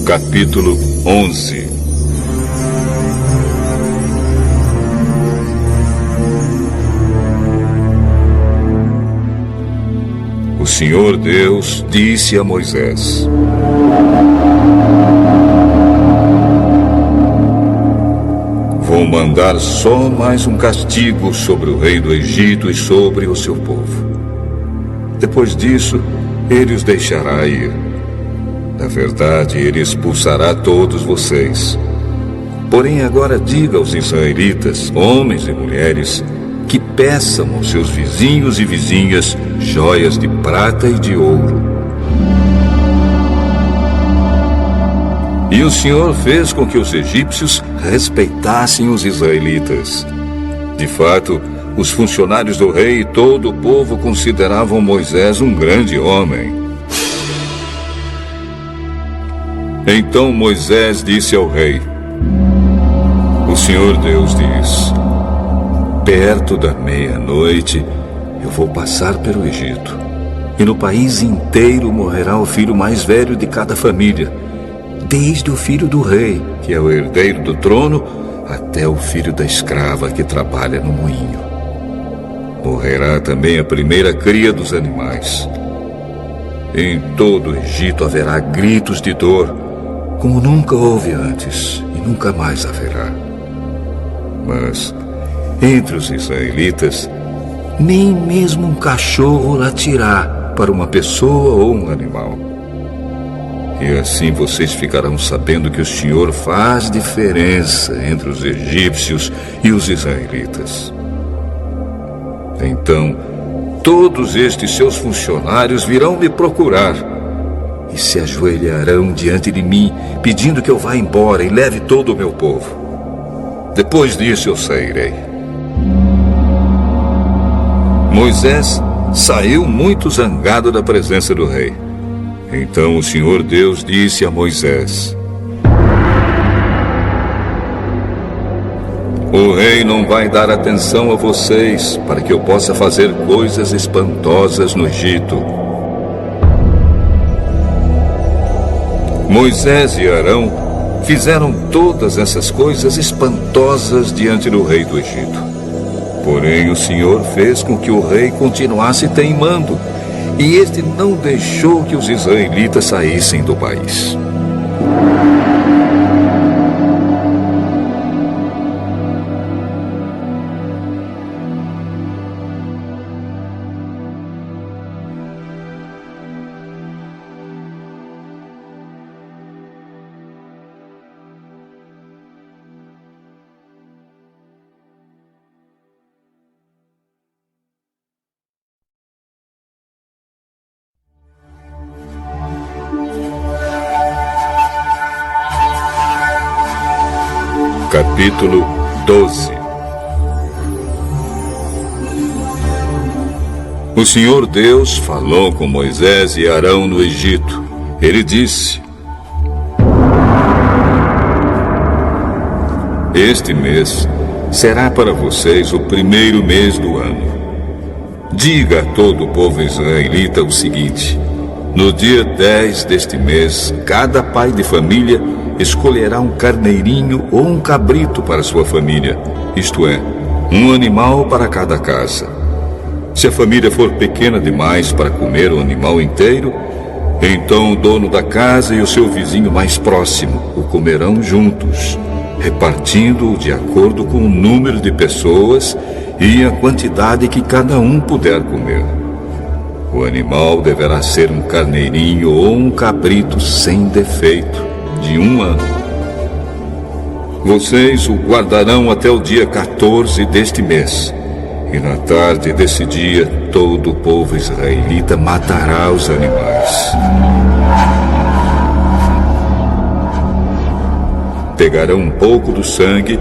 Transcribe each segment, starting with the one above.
Capítulo 11. O Senhor Deus disse a Moisés: Vou mandar só mais um castigo sobre o rei do Egito e sobre o seu povo. Depois disso, ele os deixará ir. Na verdade, ele expulsará todos vocês. Porém, agora diga aos israelitas, homens e mulheres, que peçam aos seus vizinhos e vizinhas joias de prata e de ouro. E o Senhor fez com que os egípcios respeitassem os israelitas. De fato, os funcionários do rei e todo o povo consideravam Moisés um grande homem. Então Moisés disse ao rei: O Senhor Deus diz: Perto da meia-noite eu vou passar pelo Egito, e no país inteiro morrerá o filho mais velho de cada família, desde o filho do rei, que é o herdeiro do trono, até o filho da escrava que trabalha no moinho. Morrerá também a primeira cria dos animais. Em todo o Egito haverá gritos de dor, como nunca houve antes e nunca mais haverá. Mas, entre os israelitas, nem mesmo um cachorro latirá para uma pessoa ou um animal. E assim vocês ficarão sabendo que o Senhor faz diferença entre os egípcios e os israelitas. Então, todos estes seus funcionários virão me procurar e se ajoelharão diante de mim, pedindo que eu vá embora e leve todo o meu povo. Depois disso eu sairei. Moisés saiu muito zangado da presença do rei. Então o Senhor Deus disse a Moisés: O rei não vai dar atenção a vocês para que eu possa fazer coisas espantosas no Egito. Moisés e Arão fizeram todas essas coisas espantosas diante do rei do Egito. Porém, o Senhor fez com que o rei continuasse teimando, e este não deixou que os israelitas saíssem do país. Capítulo 12. O Senhor Deus falou com Moisés e Arão no Egito. Ele disse: Este mês será para vocês o primeiro mês do ano. Diga a todo o povo israelita o seguinte: no dia 10 deste mês, cada pai de família escolherá um carneirinho ou um cabrito para sua família, isto é, um animal para cada casa. Se a família for pequena demais para comer o animal inteiro, então o dono da casa e o seu vizinho mais próximo o comerão juntos, repartindo-o de acordo com o número de pessoas e a quantidade que cada um puder comer. O animal deverá ser um carneirinho ou um cabrito sem defeito, de 1 ano. Vocês o guardarão até o dia 14 deste mês. E na tarde desse dia, todo o povo israelita matará os animais. Pegarão um pouco do sangue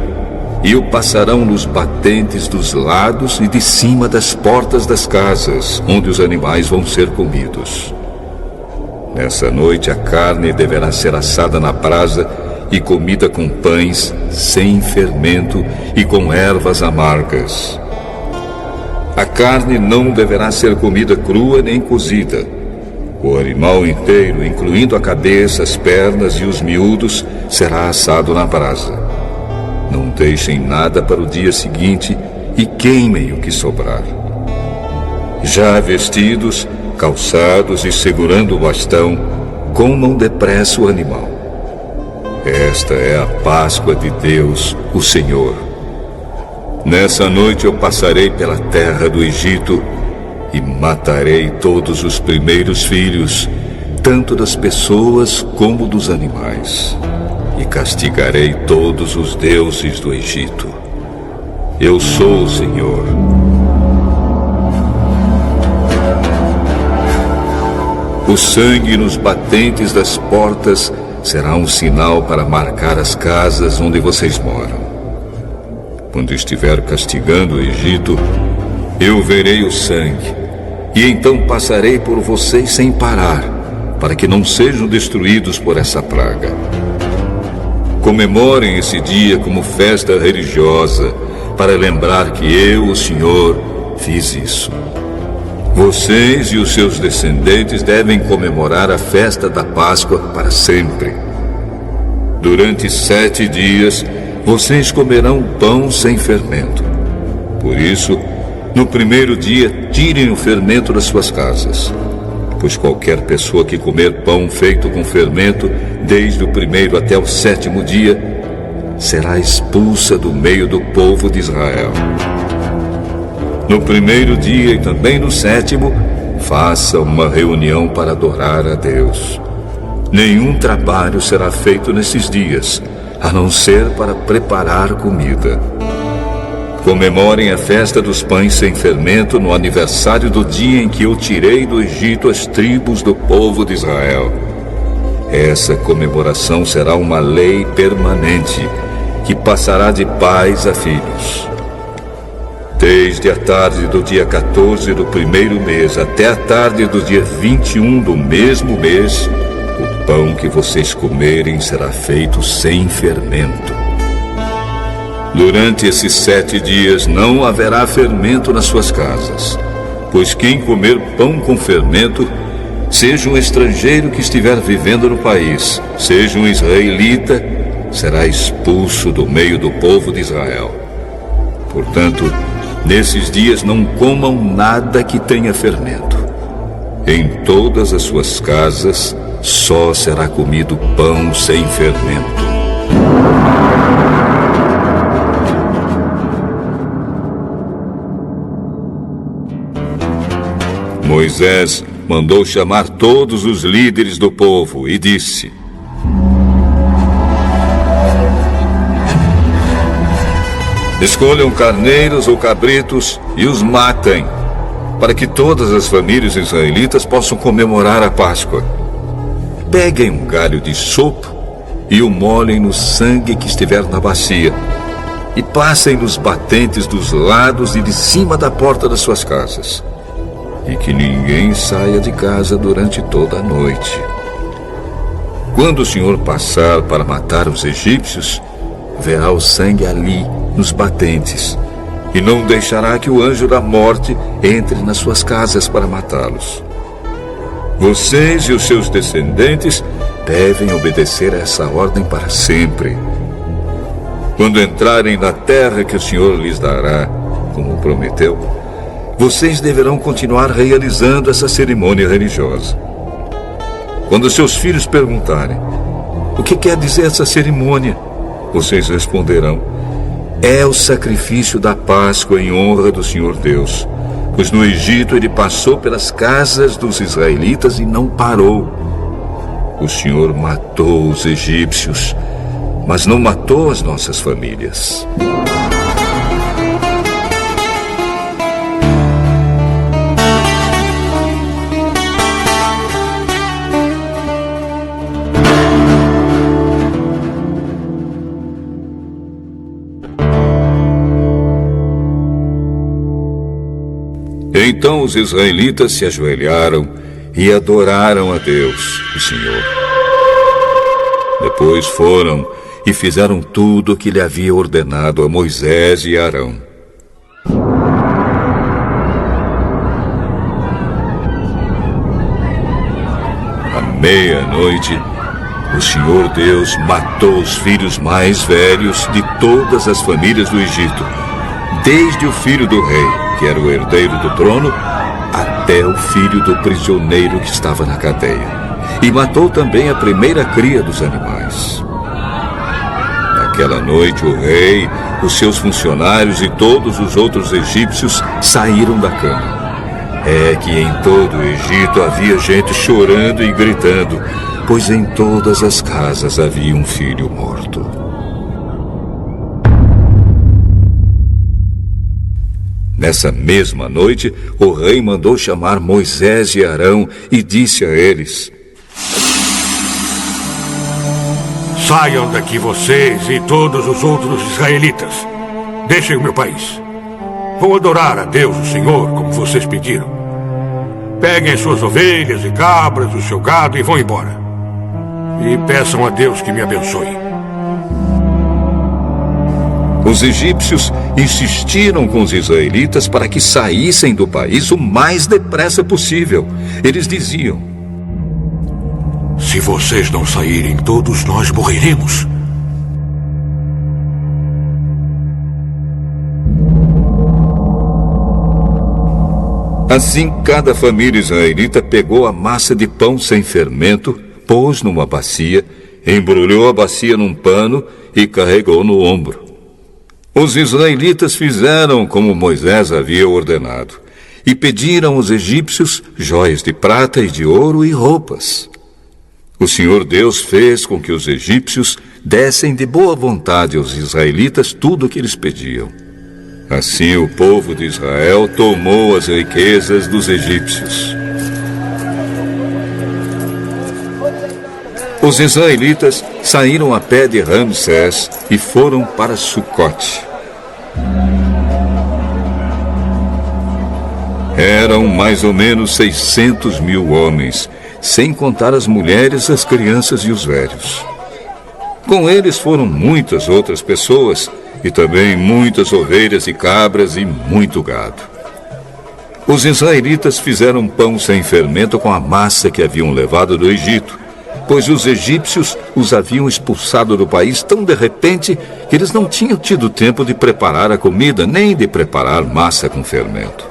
e o passarão nos batentes dos lados e de cima das portas das casas, onde os animais vão ser comidos. Nessa noite a carne deverá ser assada na brasa e comida com pães sem fermento e com ervas amargas. A carne não deverá ser comida crua nem cozida. O animal inteiro, incluindo a cabeça, as pernas e os miúdos, será assado na brasa. Não deixem nada para o dia seguinte e queimem o que sobrar. Já vestidos, calçados e segurando o bastão, comam depressa o animal. Esta é a Páscoa de Deus, o Senhor. Nessa noite eu passarei pela terra do Egito e matarei todos os primeiros filhos, tanto das pessoas como dos animais. E castigarei todos os deuses do Egito. Eu sou o Senhor. O sangue nos batentes das portas será um sinal para marcar as casas onde vocês moram. Quando estiver castigando o Egito, eu verei o sangue, e então passarei por vocês sem parar, para que não sejam destruídos por essa praga. Comemorem esse dia como festa religiosa, para lembrar que eu, o Senhor, fiz isso. Vocês e os seus descendentes devem comemorar a festa da Páscoa para sempre. Durante 7 dias, vocês comerão pão sem fermento. Por isso, no primeiro dia, tirem o fermento das suas casas. Pois qualquer pessoa que comer pão feito com fermento, desde o primeiro até o 7º dia, será expulsa do meio do povo de Israel. No primeiro dia e também no 7º, faça uma reunião para adorar a Deus. Nenhum trabalho será feito nesses dias, a não ser para preparar comida. Comemorem a festa dos pães sem fermento no aniversário do dia em que eu tirei do Egito as tribos do povo de Israel. Essa comemoração será uma lei permanente, que passará de pais a filhos. Desde a tarde do dia 14 do primeiro mês até a tarde do dia 21 do mesmo mês, o pão que vocês comerem será feito sem fermento. Durante esses 7 dias não haverá fermento nas suas casas, pois quem comer pão com fermento, seja um estrangeiro que estiver vivendo no país, seja um israelita, será expulso do meio do povo de Israel. Portanto, nesses dias não comam nada que tenha fermento. Em todas as suas casas só será comido pão sem fermento. Moisés mandou chamar todos os líderes do povo e disse: escolham carneiros ou cabritos e os matem, para que todas as famílias israelitas possam comemorar a Páscoa. Peguem um galho de sopo e o molhem no sangue que estiver na bacia, e passem nos batentes dos lados e de cima da porta das suas casas. E que ninguém saia de casa durante toda a noite. Quando o Senhor passar para matar os egípcios, verá o sangue ali, nos batentes, e não deixará que o anjo da morte entre nas suas casas para matá-los. Vocês e os seus descendentes devem obedecer a essa ordem para sempre. Quando entrarem na terra que o Senhor lhes dará, como prometeu, vocês deverão continuar realizando essa cerimônia religiosa. Quando seus filhos perguntarem: o que quer dizer essa cerimônia? Vocês responderão: é o sacrifício da Páscoa em honra do Senhor Deus, pois no Egito ele passou pelas casas dos israelitas e não parou. O Senhor matou os egípcios, mas não matou as nossas famílias. Então os israelitas se ajoelharam e adoraram a Deus, o Senhor. Depois foram e fizeram tudo o que lhe havia ordenado a Moisés e Arão. meia-noite, o Senhor Deus matou os filhos mais velhos de todas as famílias do Egito, desde o filho do rei, que era o herdeiro do trono, até o filho do prisioneiro que estava na cadeia. E matou também a primeira cria dos animais. Naquela noite, o rei, os seus funcionários e todos os outros egípcios saíram da cama. É que em todo o Egito havia gente chorando e gritando, pois em todas as casas havia um filho morto. Nessa mesma noite, o rei mandou chamar Moisés e Arão e disse a eles: Saiam daqui vocês e todos os outros israelitas. Deixem o meu país. Vou adorar a Deus, o Senhor, como vocês pediram. Peguem suas ovelhas e cabras, o seu gado e vão embora. E peçam a Deus que me abençoe. Os egípcios insistiram com os israelitas para que saíssem do país o mais depressa possível. Eles diziam: Se vocês não saírem, todos nós morreremos. Assim, cada família israelita pegou a massa de pão sem fermento, pôs numa bacia, embrulhou a bacia num pano e carregou no ombro. Os israelitas fizeram como Moisés havia ordenado e pediram aos egípcios joias de prata e de ouro e roupas. O Senhor Deus fez com que os egípcios dessem de boa vontade aos israelitas tudo o que eles pediam. Assim o povo de Israel tomou as riquezas dos egípcios. Os israelitas saíram a pé de Ramsés e foram para Sucote. Eram mais ou menos 600 mil homens, sem contar as mulheres, as crianças e os velhos. Com eles foram muitas outras pessoas, e também muitas ovelhas e cabras e muito gado. Os israelitas fizeram pão sem fermento com a massa que haviam levado do Egito, pois os egípcios os haviam expulsado do país tão de repente que eles não tinham tido tempo de preparar a comida, nem de preparar massa com fermento.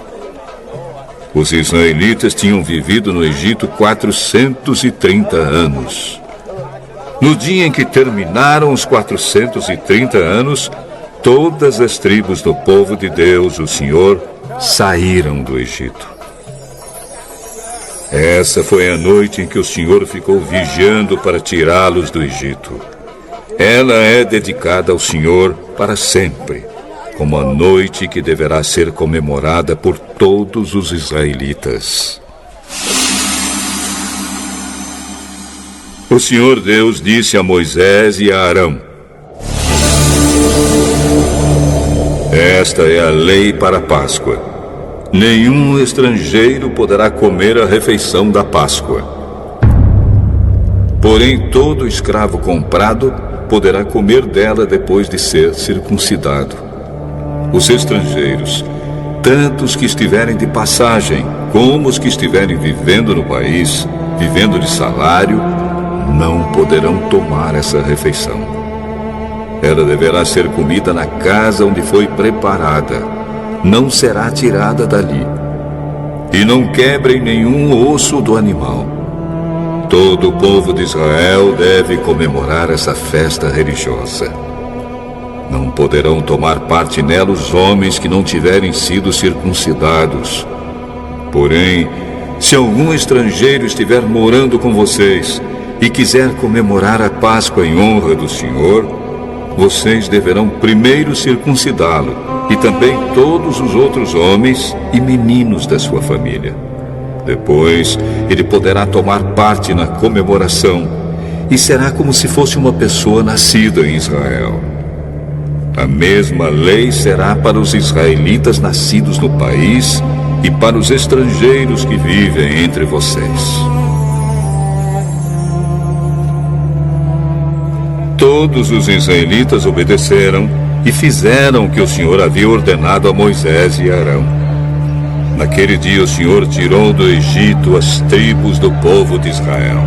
Os israelitas tinham vivido no Egito 430 anos. No dia em que terminaram os 430 anos, todas as tribos do povo de Deus, o Senhor, saíram do Egito. Essa foi a noite em que o Senhor ficou vigiando para tirá-los do Egito. Ela é dedicada ao Senhor para sempre, como a noite que deverá ser comemorada por todos os israelitas. O Senhor Deus disse a Moisés e a Arão: Esta é a lei para a Páscoa. Nenhum estrangeiro poderá comer a refeição da Páscoa. Porém, todo escravo comprado poderá comer dela depois de ser circuncidado. Os estrangeiros, tanto os que estiverem de passagem, como os que estiverem vivendo no país, vivendo de salário, não poderão tomar essa refeição. Ela deverá ser comida na casa onde foi preparada. Não será tirada dali. E não quebrem nenhum osso do animal. Todo o povo de Israel deve comemorar essa festa religiosa. Não poderão tomar parte nela os homens que não tiverem sido circuncidados. Porém, se algum estrangeiro estiver morando com vocês e quiser comemorar a Páscoa em honra do Senhor, vocês deverão primeiro circuncidá-lo, e também todos os outros homens e meninos da sua família. Depois, ele poderá tomar parte na comemoração, e será como se fosse uma pessoa nascida em Israel. A mesma lei será para os israelitas nascidos no país e para os estrangeiros que vivem entre vocês. Todos os israelitas obedeceram e fizeram o que o Senhor havia ordenado a Moisés e Arão. Naquele dia o Senhor tirou do Egito as tribos do povo de Israel.